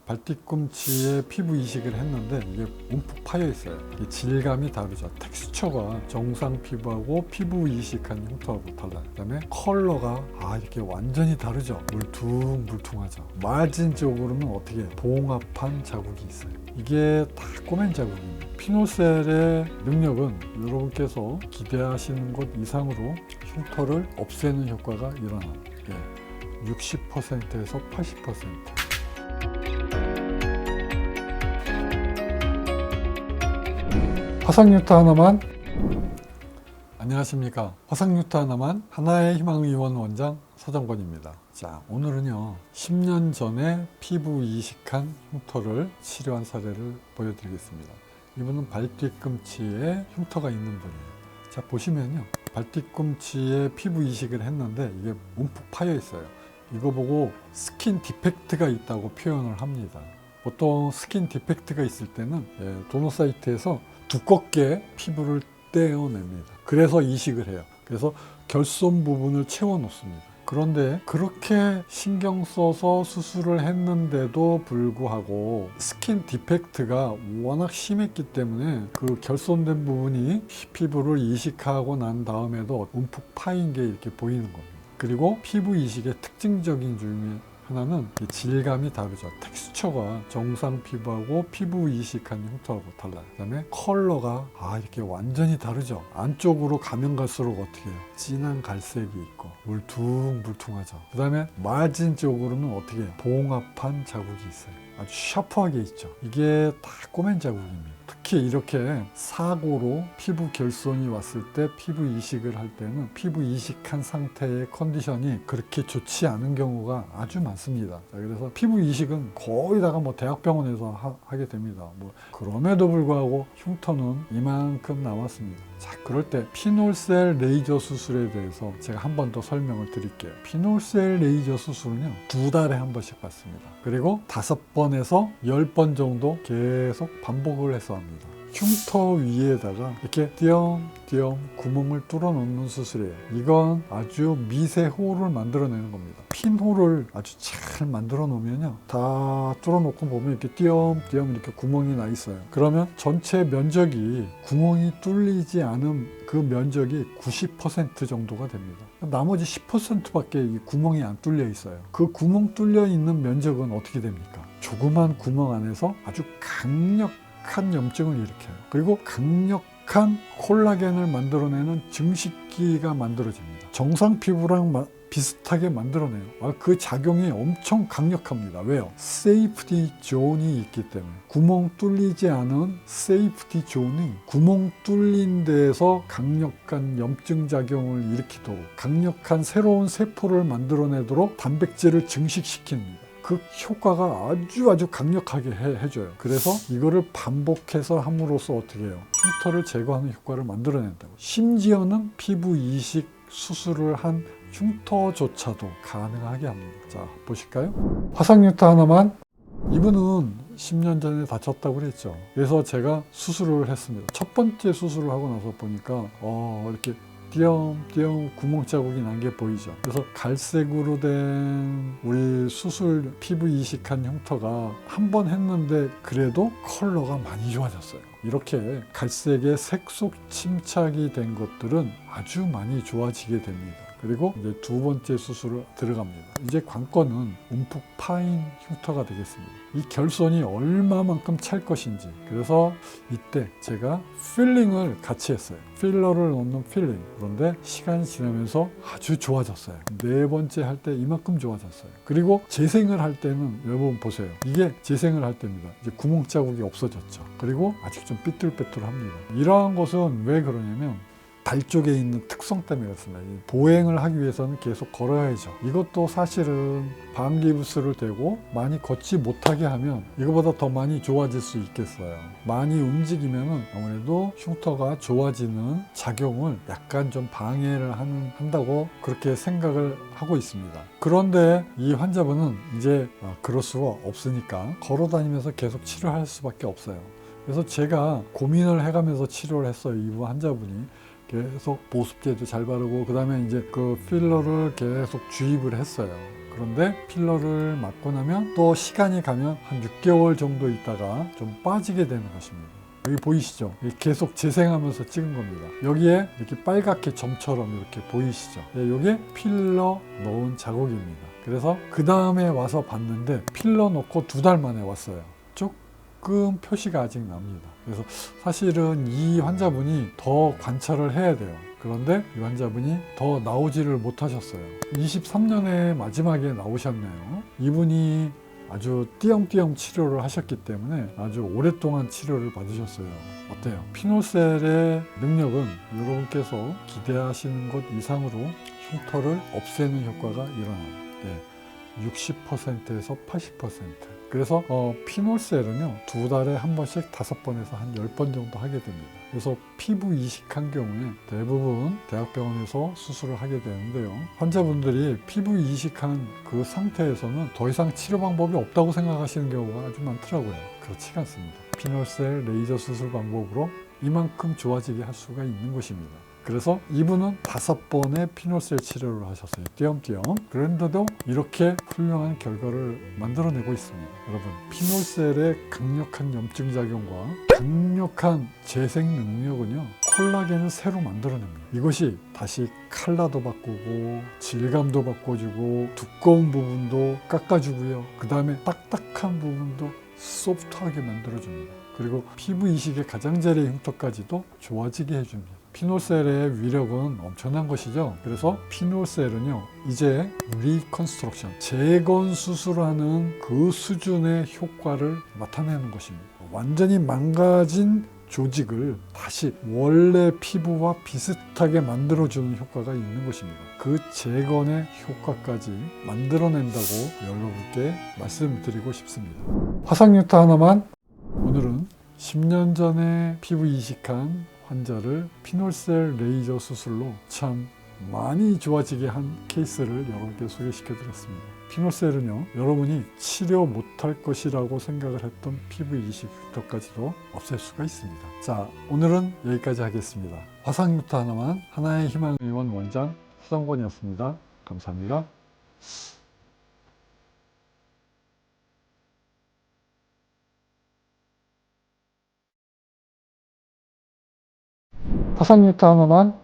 발뒤꿈치에 피부 이식을 했는데 이게 움푹 파여 있어요. 이게 질감이 다르죠. 텍스처가 정상 피부하고 피부 이식한 흉터하고 달라요. 그다음에 컬러가 이렇게 완전히 다르죠. 물퉁물퉁하죠. 마진 쪽으로는 어떻게 봉합한 자국이 있어요. 이게 다 꼬맨 자국입니다. 피놀셀의 능력은 여러분께서 기대하시는 것 이상으로 흉터를 없애는 효과가 일어납니다. 60%에서 80%. 화상뉴타 하나만. 안녕하십니까. 화상뉴타 하나만 하나의 희망의원 원장 서정권입니다. 자, 오늘은요 10년 전에 피부 이식한 흉터를 치료한 사례를 보여드리겠습니다. 이분은 발뒤꿈치에 흉터가 있는 분이에요. 자, 보시면요 발뒤꿈치에 피부 이식을 했는데 이게 움푹 파여 있어요. 이거 보고 스킨 디펙트가 있다고 표현을 합니다. 보통 스킨 디펙트가 있을 때는 도너 사이트에서 두껍게 피부를 떼어냅니다. 그래서 이식을 해요. 그래서 결손 부분을 채워 놓습니다. 그런데 그렇게 신경 써서 수술을 했는데도 불구하고 스킨 디펙트가 워낙 심했기 때문에 그 결손된 부분이 피부를 이식하고 난 다음에도 움푹 파인 게 이렇게 보이는 겁니다. 그리고 피부 이식의 특징적인 중에 하나는 질감이 다르죠. 텍스처가 정상 피부하고 피부 이식한 흉터하고 달라요. 그 다음에 컬러가 이렇게 완전히 다르죠. 안쪽으로 가면 갈수록 어떻게 해요? 진한 갈색이 있고 물퉁물퉁하죠. 그 다음에 마진 쪽으로는 어떻게 해요? 봉합한 자국이 있어요. 아주 샤프하게 있죠. 이게 다 꼬맨 자국입니다. 특히 이렇게 사고로 피부 결손이 왔을 때 피부 이식을 할 때는 피부 이식한 상태의 컨디션이 그렇게 좋지 않은 경우가 아주 많습니다. 자, 그래서 피부 이식은 거의 다가 대학병원에서 하게 됩니다. 그럼에도 불구하고 흉터는 이만큼 남았습니다. 자, 그럴 때 피놀셀 레이저 수술에 대해서 제가 한 번 더 설명을 드릴게요. 피놀셀 레이저 수술은요 2달에 한 번씩 받습니다. 그리고 5번에서 10번 정도 계속 반복을 해서 합니다. 흉터 위에다가 이렇게 띄엄띄엄 구멍을 뚫어 놓는 수술이에요. 이건 아주 미세홀을 만들어내는 겁니다. 핀홀을 아주 잘 만들어 놓으면요 다 뚫어 놓고 보면 이렇게 띄엄띄엄 이렇게 구멍이 나 있어요. 그러면 전체 면적이 구멍이 뚫리지 않은 그 면적이 90% 정도가 됩니다. 나머지 10%밖에 이 구멍이 안 뚫려 있어요. 그 구멍 뚫려 있는 면적은 어떻게 됩니까? 조그만 구멍 안에서 아주 강력한 염증을 일으켜요. 그리고 강력한 콜라겐을 만들어내는 증식기가 만들어집니다. 정상 피부랑 비슷하게 만들어내요. 그 작용이 엄청 강력합니다. 왜요? 세이프티 존이 있기 때문에. 구멍 뚫리지 않은 세이프티 존이 구멍 뚫린 데에서 강력한 염증 작용을 일으키도록 강력한 새로운 세포를 만들어내도록 단백질을 증식시킵니다. 그 효과가 아주 강력하게 해줘요. 그래서 이거를 반복해서 함으로써 어떻게 해요? 흉터를 제거하는 효과를 만들어낸다고. 심지어는 피부 이식 수술을 한 흉터조차도 가능하게 합니다. 자, 보실까요? 화상뉴타 하나만. 이분은 10년 전에 다쳤다고 그랬죠. 그래서 제가 수술을 했습니다. 첫 번째 수술을 하고 나서 보니까 이렇게 띄엄띄엄 구멍 자국이 난 게 보이죠. 그래서 갈색으로 된 우리 수술 피부 이식한 흉터가 한 번 했는데 그래도 컬러가 많이 좋아졌어요. 이렇게 갈색의 색소 침착이 된 것들은 아주 많이 좋아지게 됩니다. 그리고 이제 2번째 수술을 들어갑니다. 이제 관건은 움푹 파인 흉터가 되겠습니다. 이 결손이 얼마만큼 찰 것인지. 그래서 이때 제가 필링을 같이 했어요. 필러를 넣는 필링. 그런데 시간이 지나면서 아주 좋아졌어요. 4번째 할 때 이만큼 좋아졌어요. 그리고 재생을 할 때는 여러분 보세요. 이게 재생을 할 때입니다. 이제 구멍 자국이 없어졌죠. 그리고 아직 좀 삐뚤빼뚤합니다. 이러한 것은 왜 그러냐면 발 쪽에 있는 특성 때문에 그렇습니다. 보행을 하기 위해서는 계속 걸어야죠. 이것도 사실은 방기부스를 대고 많이 걷지 못하게 하면 이거보다 더 많이 좋아질 수 있겠어요. 많이 움직이면 아무래도 흉터가 좋아지는 작용을 약간 좀 방해를 한다고 그렇게 생각을 하고 있습니다. 그런데 이 환자분은 이제 그럴 수가 없으니까 걸어 다니면서 계속 치료할 수밖에 없어요. 그래서 제가 고민을 해가면서 치료를 했어요. 이분 환자분이. 계속 보습제도 잘 바르고 그 다음에 이제 그 필러를 계속 주입을 했어요. 그런데 필러를 맞고 나면 또 시간이 가면 한 6개월 정도 있다가 좀 빠지게 되는 것입니다. 여기 보이시죠? 계속 재생하면서 찍은 겁니다. 여기에 이렇게 빨갛게 점처럼 이렇게 보이시죠? 이게 필러 넣은 자국입니다. 그래서 그 다음에 와서 봤는데 필러 넣고 2달 만에 왔어요. 조금 표시가 아직 납니다. 그래서 사실은 이 환자분이 더 관찰을 해야 돼요. 그런데 이 환자분이 더 나오지를 못하셨어요. 23년에 마지막에 나오셨네요. 이분이 아주 띄엄띄엄 치료를 하셨기 때문에 아주 오랫동안 치료를 받으셨어요. 어때요? 피노셀의 능력은 여러분께서 기대하시는 것 이상으로 흉터를 없애는 효과가 일어납니다. 60%에서 80%. 그래서 피놀셀은요 2달에 한 번씩 5번에서 한 10번 정도 하게 됩니다. 그래서 피부 이식한 경우에 대부분 대학병원에서 수술을 하게 되는데요. 환자분들이 피부 이식한 그 상태에서는 더 이상 치료 방법이 없다고 생각하시는 경우가 아주 많더라고요. 그렇지가 않습니다. 피놀셀 레이저 수술 방법으로 이만큼 좋아지게 할 수가 있는 것입니다. 그래서 이분은 5번의 피놀셀 치료를 하셨어요. 띄엄띄엄. 그런데도 이렇게 훌륭한 결과를 만들어내고 있습니다. 여러분, 피놀셀의 강력한 염증 작용과 강력한 재생 능력은요, 콜라겐을 새로 만들어냅니다. 이것이 다시 컬러도 바꾸고 질감도 바꿔주고 두꺼운 부분도 깎아주고요. 그 다음에 딱딱한 부분도 소프트하게 만들어줍니다. 그리고 피부 이식의 가장자리 흉터까지도 좋아지게 해줍니다. 피놀셀의 위력은 엄청난 것이죠. 그래서 피놀셀은요, 이제 리컨스트럭션, 재건 수술하는 그 수준의 효과를 나타내는 것입니다. 완전히 망가진 조직을 다시 원래 피부와 비슷하게 만들어주는 효과가 있는 것입니다. 그 재건의 효과까지 만들어낸다고 여러분께 말씀드리고 싶습니다. 화상뉴타 하나만. 오늘은 10년 전에 피부 이식한 환자를 피놀셀 레이저 수술로 참 많이 좋아지게 한 케이스를 여러분께 소개시켜 드렸습니다. 피놀셀은요, 여러분이 치료 못할 것이라고 생각을 했던 피부 이식부터까지도 없앨 수가 있습니다. 자, 오늘은 여기까지 하겠습니다. 화상뉴타 하나만, 하나의 희망의원 원장 서정권이었습니다. 감사합니다. 화상뉴타 하나만